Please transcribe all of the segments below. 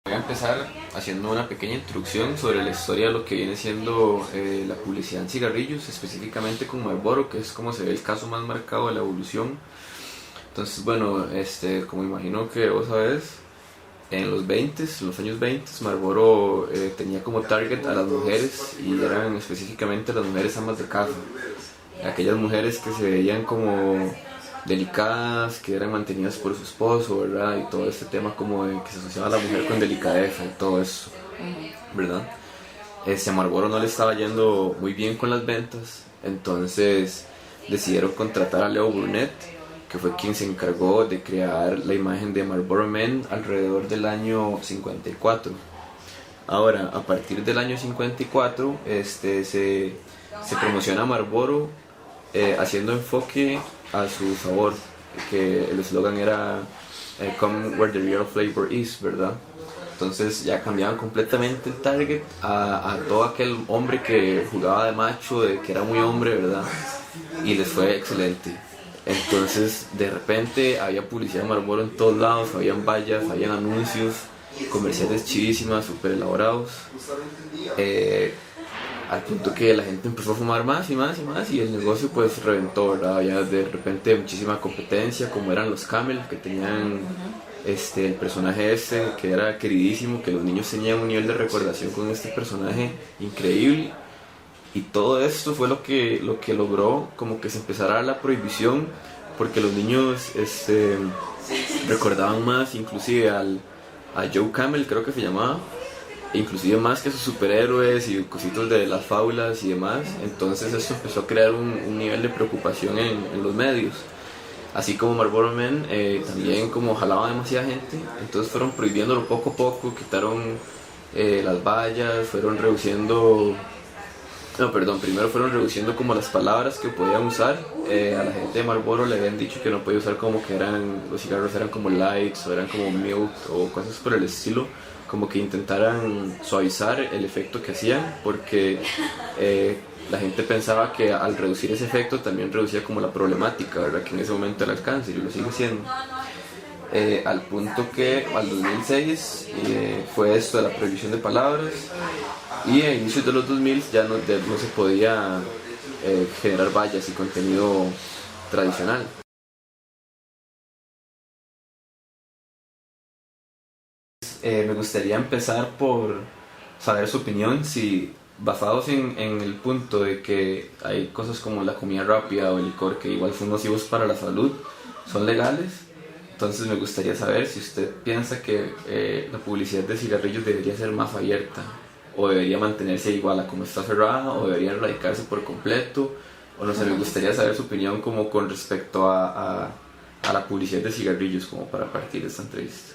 Voy a empezar haciendo una pequeña introducción sobre la historia de lo que viene siendo la publicidad en cigarrillos, específicamente con Marlboro, que es como se ve el caso más marcado de la evolución. Entonces, bueno, como imagino que vos sabés, en los años 20, Marlboro tenía como target a las mujeres y eran específicamente las mujeres amas de casa. Aquellas mujeres que se veían como delicadas, que eran mantenidas por su esposo, ¿verdad? Y todo este tema como de que se asociaba a la mujer con delicadeza y todo eso, ¿verdad? A Marlboro no le estaba yendo muy bien con las ventas, entonces decidieron contratar a Leo Burnett, que fue quien se encargó de crear la imagen de Marlboro Men alrededor del año 54. Ahora, a partir del año 54, se promociona Marlboro haciendo enfoque a su favor, que el eslogan era Come where the real flavor is, ¿verdad? Entonces ya cambiaban completamente el target a todo aquel hombre que jugaba de macho, de que era muy hombre, ¿verdad? Y les fue excelente. Entonces de repente había publicidad de Marlboro en todos lados, habían vallas, habían anuncios, comerciales chidísimas, súper elaborados. Al punto que la gente empezó a fumar más y más y más y el negocio pues reventó, ¿verdad? Había de repente muchísima competencia, como eran los Camel, que tenían el personaje que era queridísimo, que los niños tenían un nivel de recordación con este personaje increíble. Y todo esto fue lo que logró como que se empezara la prohibición, porque los niños recordaban más inclusive a Joe Camel, creo que se llamaba, inclusive más que sus superhéroes y cositos de las fábulas y demás. Entonces esto empezó a crear un nivel de preocupación en los medios. Así como Marlboro Men, también como jalaba demasiada gente, entonces fueron prohibiéndolo poco a poco, quitaron las vallas, fueron reduciendo... No, perdón, primero fueron reduciendo como las palabras que podían usar. A la gente de Marlboro le habían dicho que no podía usar como que los cigarros eran como lights o eran como milk o cosas por el estilo, como que intentaran suavizar el efecto que hacían, porque la gente pensaba que al reducir ese efecto también reducía como la problemática, ¿verdad? Que en ese momento era el cáncer y lo sigue siendo. Al punto que al 2006 fue esto de la prohibición de palabras, y a inicios de los 2000 ya no se podía generar vallas y contenido tradicional. Me gustaría empezar por saber su opinión, si basados en el punto de que hay cosas como la comida rápida o el licor que igual son nocivos para la salud, son legales. Entonces me gustaría saber si usted piensa que la publicidad de cigarrillos debería ser más abierta, o debería mantenerse igual a como está cerrada, o debería erradicarse por completo, o no sé, me gustaría saber su opinión como con respecto a la publicidad de cigarrillos, como para partir de esta entrevista.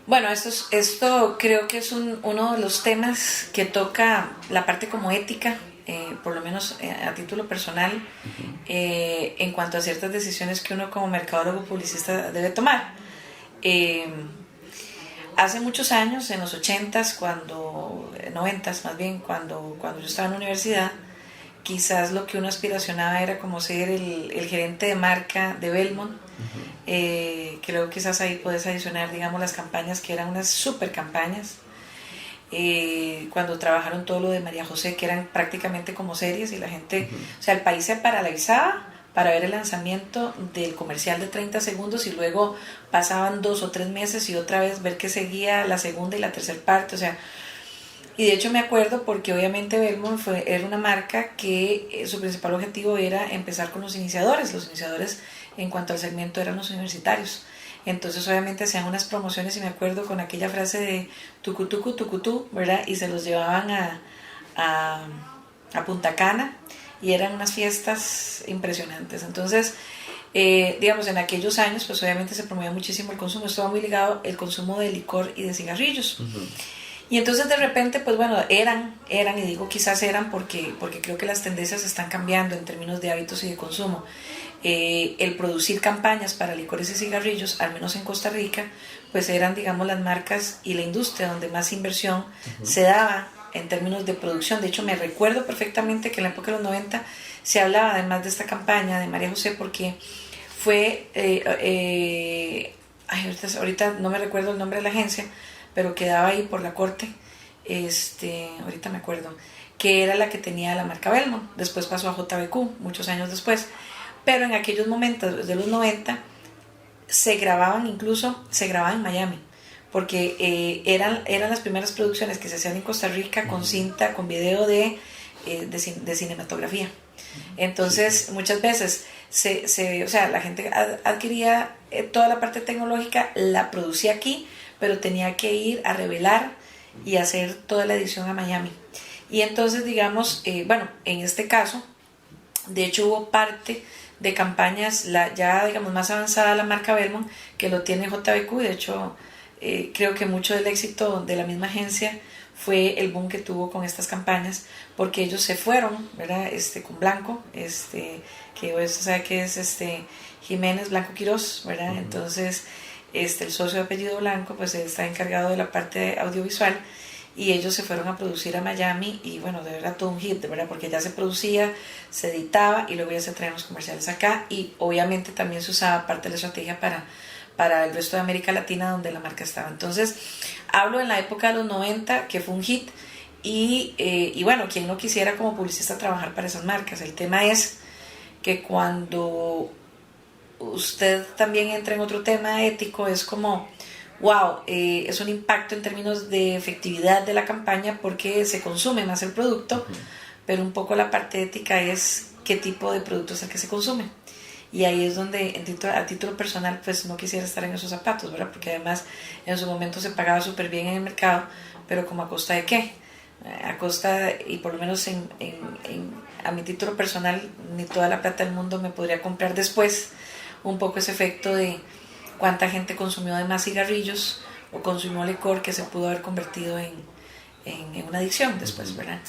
Bueno, esto creo que es uno de los temas que toca la parte como ética, por lo menos a título personal, en cuanto a ciertas decisiones que uno como mercadólogo publicista debe tomar. Hace muchos años, en los 80s, 90s más bien, cuando yo estaba en la universidad, quizás lo que uno aspiracionaba era como ser el gerente de marca de Belmont. Creo que quizás ahí puedes adicionar, digamos, las campañas que eran unas super campañas. Cuando trabajaron todo lo de María José, que eran prácticamente como series, y la gente, o sea, el país se paralizaba para ver el lanzamiento del comercial de 30 segundos, y luego pasaban 2 o 3 meses y otra vez ver que seguía la segunda y la tercera parte, o sea. Y de hecho me acuerdo porque obviamente Belmont era una marca que su principal objetivo era empezar con los iniciadores. Los iniciadores en cuanto al segmento eran los universitarios. Entonces obviamente hacían unas promociones, y me acuerdo con aquella frase de tucutucu, tucutú, ¿verdad? Y se los llevaban a Punta Cana, y eran unas fiestas impresionantes. Entonces, digamos, en aquellos años pues obviamente se promovía muchísimo el consumo. Estaba muy ligado el consumo de licor y de cigarrillos. Y entonces de repente, pues bueno, eran, y digo quizás eran porque creo que las tendencias están cambiando en términos de hábitos y de consumo. El producir campañas para licores y cigarrillos, al menos en Costa Rica, pues eran, digamos, las marcas y la industria donde más inversión se daba en términos de producción. De hecho, me recuerdo perfectamente que en la época de los 90 se hablaba además de esta campaña de María José, porque fue, ahorita no me recuerdo el nombre de la agencia, pero quedaba ahí por la corte, ahorita me acuerdo, que era la que tenía la marca Belmont. Después pasó a JBQ, muchos años después. Pero en aquellos momentos, de los 90, se grababan en Miami, porque eran las primeras producciones que se hacían en Costa Rica con cinta, con video de cinematografía. Entonces, muchas veces o sea, la gente adquiría toda la parte tecnológica, la producía aquí, pero tenía que ir a revelar y hacer toda la edición a Miami. Y entonces, digamos, bueno, en este caso, de hecho hubo parte de campañas ya digamos más avanzada la marca Belmont, que lo tiene JBQ. De hecho, creo que mucho del éxito de la misma agencia fue el boom que tuvo con estas campañas, porque ellos se fueron, ¿verdad? Con Blanco, que usted sabe que es Jiménez Blanco Quirós, ¿verdad? Uh-huh. Entonces, el socio de apellido Blanco, pues está encargado de la parte audiovisual, y ellos se fueron a producir a Miami, y bueno, de verdad todo un hit, de verdad, porque ya se producía, se editaba, y luego ya se traían los comerciales acá, y obviamente también se usaba parte de la estrategia para el resto de América Latina, donde la marca estaba. Entonces, hablo en la época de los 90, que fue un hit, y bueno, quien no quisiera como publicista trabajar para esas marcas. El tema es que cuando usted también entra en otro tema ético, es como, wow, es un impacto en términos de efectividad de la campaña, porque se consume más el producto, pero un poco la parte ética es qué tipo de producto es el que se consume. Y ahí es donde a título personal pues no quisiera estar en esos zapatos, ¿verdad? Porque además en su momento se pagaba súper bien en el mercado, pero ¿como a costa de qué? A costa, y por lo menos a mi título personal, ni toda la plata del mundo me podría comprar después un poco ese efecto de cuánta gente consumió de más cigarrillos o consumió licor, que se pudo haber convertido en una adicción después, ¿verdad?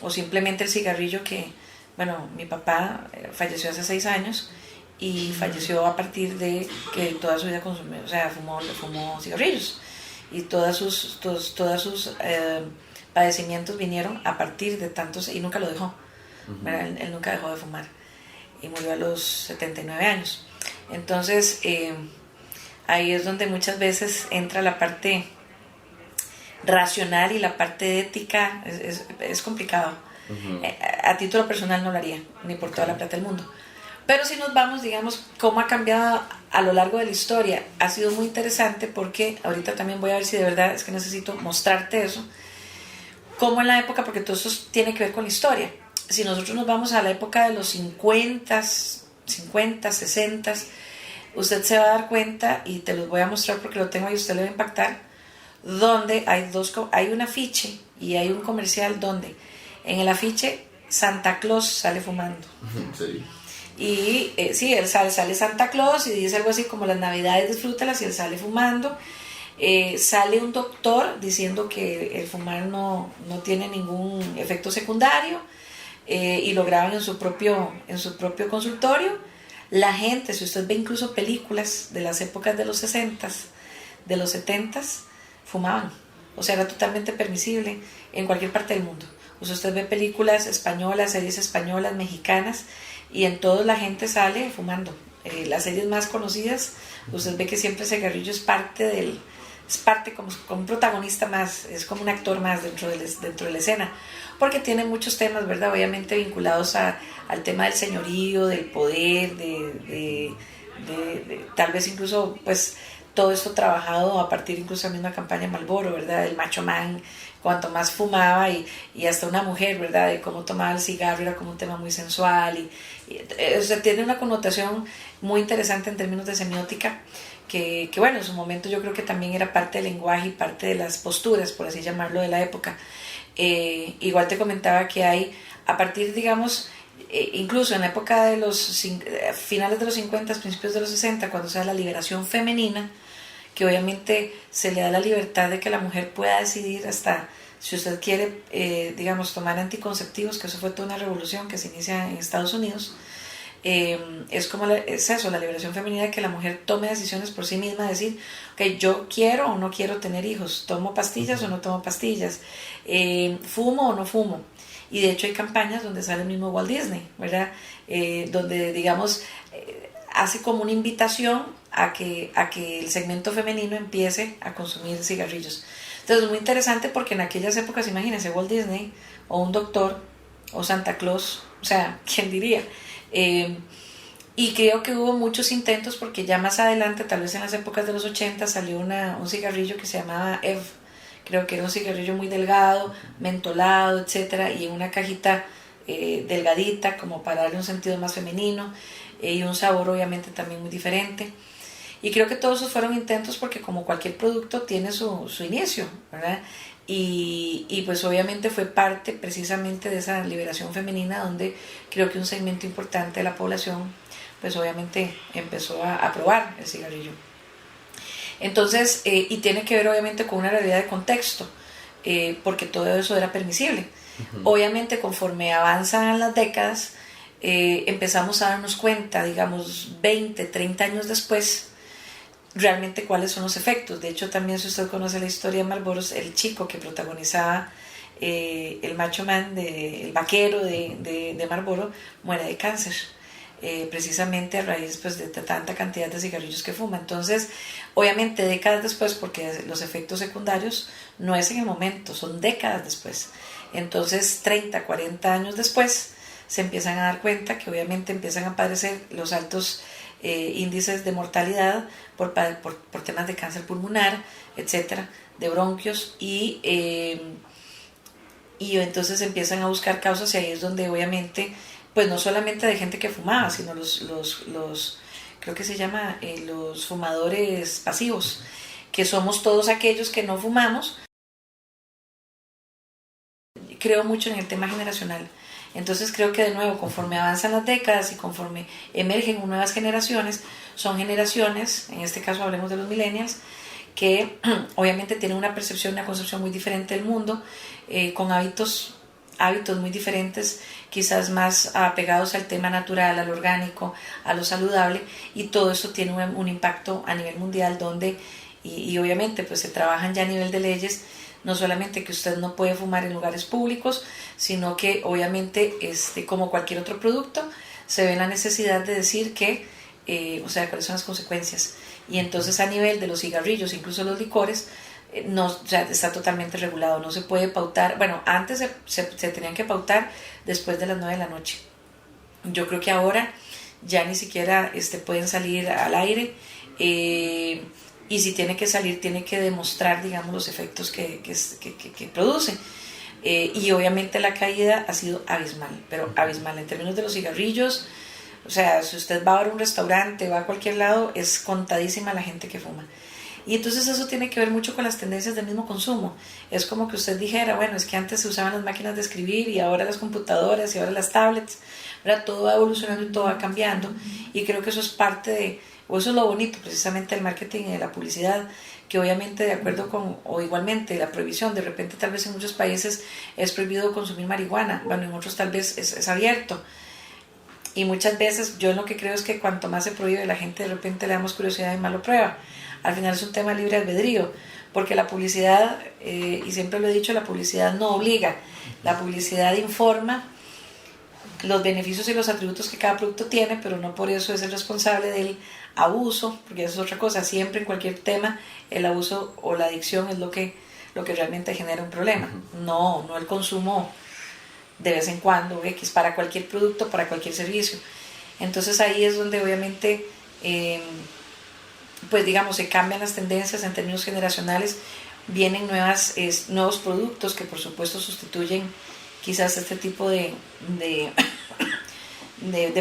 O simplemente el cigarrillo que, bueno, mi papá falleció hace 6 años y falleció a partir de que toda su vida consumió, o sea, fumó cigarrillos, y todos sus padecimientos vinieron a partir de tantos, y nunca lo dejó, ¿verdad? Él nunca dejó de fumar y murió a los 79 años. Entonces, ahí es donde muchas veces entra la parte racional y la parte ética. Es complicado. Uh-huh. A título personal no lo haría, ni por toda la plata del mundo. Pero si nos vamos, digamos, cómo ha cambiado a lo largo de la historia, ha sido muy interesante, porque ahorita también voy a ver si de verdad es que necesito mostrarte eso, cómo en la época, porque todo eso tiene que ver con la historia. Si nosotros nos vamos a la época de los 50, 60, usted se va a dar cuenta, y te los voy a mostrar porque lo tengo ahí, usted le va a impactar, donde hay un afiche y hay un comercial donde en el afiche Santa Claus sale fumando. Sí. Y sí, él sale Santa Claus y dice algo así como las navidades disfrútalas, y él sale fumando. Sale un doctor diciendo que el fumar no tiene ningún efecto secundario, y lo graban en su propio consultorio. La gente, si usted ve incluso películas de las épocas de los 60s, de los 70s, fumaban. O sea, era totalmente permisible en cualquier parte del mundo. O sea, usted ve películas españolas, series españolas, mexicanas, y en todas la gente sale fumando. Las series más conocidas, usted ve que siempre el cigarrillo es parte como un protagonista más, es como un actor más dentro de la escena, porque tiene muchos temas, ¿verdad? Obviamente vinculados al tema del señorío, del poder, de tal vez incluso, pues, todo esto trabajado a partir incluso de la misma campaña Marlboro, ¿verdad? El macho man, cuanto más fumaba, y hasta una mujer, ¿verdad? De cómo tomaba el cigarro, era como un tema muy sensual, o sea, tiene una connotación muy interesante en términos de semiótica, que bueno, en su momento yo creo que también era parte del lenguaje y parte de las posturas, por así llamarlo, de la época. Igual te comentaba que hay, a partir, digamos, incluso en la época de los finales de los 50, principios de los 60, cuando se da la liberación femenina, que obviamente se le da la libertad de que la mujer pueda decidir hasta si usted quiere, digamos, tomar anticonceptivos, que eso fue toda una revolución que se inicia en Estados Unidos. Es como es eso, la liberación femenina, que la mujer tome decisiones por sí misma, decir, ok, yo quiero o no quiero tener hijos, tomo pastillas o no tomo pastillas, fumo o no fumo. Y de hecho hay campañas donde sale el mismo Walt Disney, ¿verdad? Donde, digamos, hace como una invitación a que el segmento femenino empiece a consumir cigarrillos. Entonces es muy interesante porque en aquellas épocas, imagínense, Walt Disney o un doctor o Santa Claus, o sea, ¿quién diría? Y creo que hubo muchos intentos porque ya más adelante, tal vez en las épocas de los 80, salió un cigarrillo que se llamaba Eve. Creo que era un cigarrillo muy delgado, mentolado, etcétera, y en una cajita delgadita como para darle un sentido más femenino y un sabor obviamente también muy diferente. Y creo que todos esos fueron intentos porque como cualquier producto tiene su inicio, ¿verdad? Y pues obviamente fue parte precisamente de esa liberación femenina donde creo que un segmento importante de la población pues obviamente empezó a probar el cigarrillo. Entonces, y tiene que ver obviamente con una realidad de contexto, porque todo eso era permisible. Uh-huh. Obviamente conforme avanzan las décadas, empezamos a darnos cuenta, digamos 20, 30 años después, realmente cuáles son los efectos. De hecho, también si usted conoce la historia de Marlboro, el chico que protagonizaba el Macho Man, el vaquero de Marlboro, muere de cáncer. Precisamente a raíz pues, de tanta cantidad de cigarrillos que fuma. Entonces, obviamente décadas después, porque los efectos secundarios no es en el momento, son décadas después. Entonces, 30, 40 años después, se empiezan a dar cuenta que obviamente empiezan a aparecer los altos índices de mortalidad por temas de cáncer pulmonar, etcétera, de bronquios, y entonces empiezan a buscar causas, y ahí es donde obviamente pues no solamente de gente que fumaba, sino los creo que se llama los fumadores pasivos, que somos todos aquellos que no fumamos. Creo mucho en el tema generacional. Entonces creo que de nuevo, conforme avanzan las décadas y conforme emergen nuevas generaciones, son generaciones, en este caso hablemos de los millennials, que obviamente tienen una percepción, una concepción muy diferente del mundo, con hábitos muy diferentes, quizás más apegados al tema natural, al orgánico, a lo saludable, y todo eso tiene un impacto a nivel mundial donde, y obviamente pues se trabajan ya a nivel de leyes, no solamente que usted no puede fumar en lugares públicos, sino que obviamente como cualquier otro producto, se ve la necesidad de decir que, o sea, cuáles son las consecuencias. Y entonces a nivel de los cigarrillos, incluso los licores, no, o sea, está totalmente regulado, no se puede pautar. Bueno, antes se tenían que pautar después de las 9 de la noche. Yo creo que ahora ya ni siquiera pueden salir al aire, y si tiene que salir tiene que demostrar, digamos, los efectos que produce. Y obviamente la caída ha sido abismal, pero abismal en términos de los cigarrillos. O sea, si usted va a un restaurante, va a cualquier lado, es contadísima la gente que fuma. Y entonces eso tiene que ver mucho con las tendencias del mismo consumo. Es como que usted dijera, bueno, es que antes se usaban las máquinas de escribir y ahora las computadoras y ahora las tablets, ¿verdad? Todo va evolucionando y todo va cambiando. Y creo que eso es parte o eso es lo bonito precisamente del marketing y de la publicidad, que obviamente de acuerdo con, o igualmente la prohibición, de repente tal vez en muchos países es prohibido consumir marihuana, bueno, en otros tal vez es abierto. Y muchas veces yo lo que creo es que cuanto más se prohíbe, la gente de repente le damos curiosidad y más lo prueba. Al final es un tema libre albedrío, porque la publicidad, y siempre lo he dicho, la publicidad no obliga, la publicidad informa los beneficios y los atributos que cada producto tiene, pero no por eso es el responsable del abuso, porque eso es otra cosa. Siempre en cualquier tema el abuso o la adicción es lo que realmente genera un problema, no el consumo de vez en cuando, X, para cualquier producto, para cualquier servicio. Entonces ahí es donde obviamente pues digamos se cambian las tendencias en términos generacionales, vienen nuevos productos que por supuesto sustituyen quizás este tipo de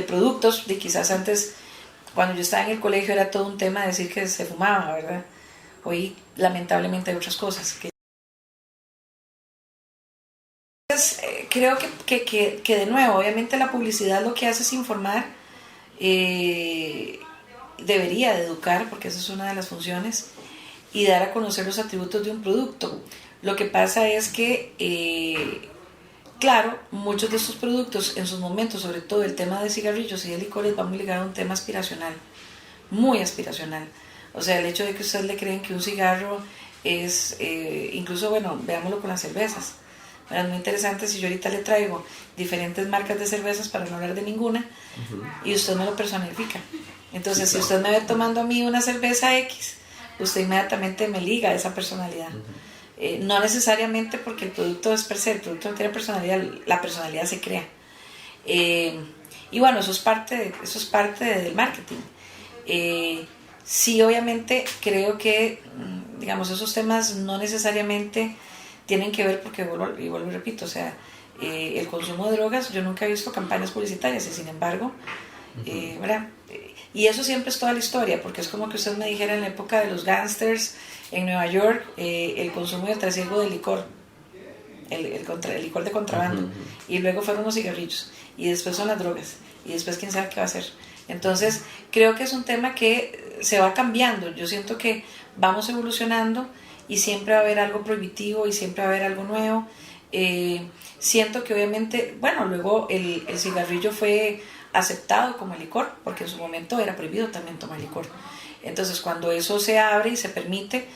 productos, de quizás antes cuando yo estaba en el colegio era todo un tema decir que se fumaba, ¿verdad? Hoy lamentablemente hay otras cosas que... Entonces, creo que de nuevo, obviamente la publicidad lo que hace es informar, debería de educar, porque esa es una de las funciones, y dar a conocer los atributos de un producto. Lo que pasa es que, claro, muchos de estos productos en sus momentos, sobre todo el tema de cigarrillos y de licores, va muy ligado a un tema aspiracional, muy aspiracional. O sea, el hecho de que ustedes le creen que un cigarro es, incluso, bueno, veámoslo con las cervezas. Es muy interesante si yo ahorita le traigo diferentes marcas de cervezas, para no hablar de ninguna, y usted me lo personifica. Entonces, Sí, si claro. usted me ve tomando a mí una cerveza X, usted inmediatamente me liga a esa personalidad. No necesariamente porque el producto es per se, el producto no tiene personalidad, la personalidad se crea. Eh, y bueno, eso es parte del marketing. Eh, sí, obviamente creo que, digamos, esos temas no necesariamente tienen que ver porque, vuelvo y repito, o sea, el consumo de drogas, yo nunca he visto campañas publicitarias y sin embargo, ¿verdad? Y eso siempre es toda la historia, porque es como que usted me dijera en la época de los gángsters en Nueva York, el consumo del trasiego de licor, el licor de contrabando, y luego fueron los cigarrillos, y después son las drogas, y después quién sabe qué va a hacer. Entonces, creo que es un tema que se va cambiando. Yo siento que vamos evolucionando y siempre va a haber algo prohibitivo y siempre va a haber algo nuevo. Siento que obviamente, bueno, luego el cigarrillo fue aceptado como el licor, porque en su momento era prohibido también tomar licor. Entonces, cuando eso se abre y se permite,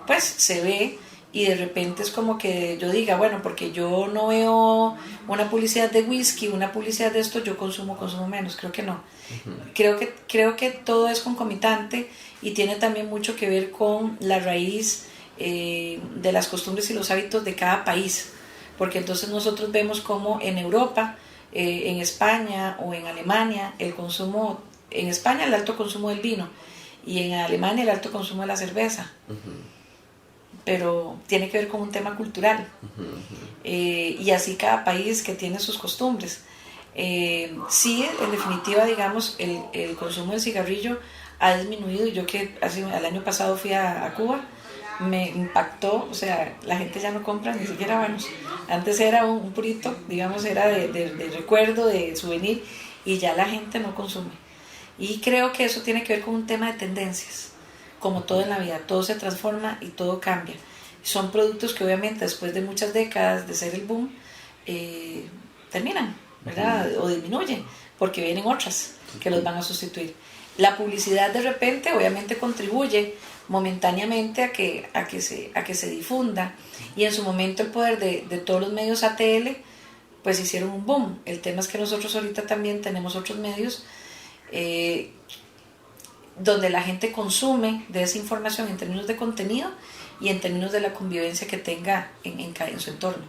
pues se ve y de repente es como que yo diga, bueno, porque yo no veo una publicidad de whisky, una publicidad de esto, yo consumo menos. Creo que no. Creo que todo es concomitante y tiene también mucho que ver con la raíz de las costumbres y los hábitos de cada país. Porque entonces nosotros vemos como en Europa, en España o en Alemania, en España el alto consumo del vino y en Alemania el alto consumo de la cerveza. Pero tiene que ver con un tema cultural. Y así cada país que tiene sus costumbres. Sí, en definitiva, digamos, el consumo de cigarrillo ha disminuido. Yo que el año pasado fui a Cuba, me impactó, o sea, la gente ya no compra ni siquiera vanos. Antes era un purito, digamos, era de recuerdo, de souvenir, y ya la gente no consume. Y creo que eso tiene que ver con un tema de tendencias. Como todo en la vida, todo se transforma y todo cambia. Son productos que obviamente después de muchas décadas de ser el boom, terminan, ¿verdad? O disminuyen, porque vienen otras que los van a sustituir. La publicidad de repente obviamente contribuye momentáneamente a que se difunda, y en su momento el poder de todos los medios ATL pues hicieron un boom. El tema es que nosotros ahorita también tenemos otros medios donde la gente consume de esa información en términos de contenido y en términos de la convivencia que tenga en su entorno.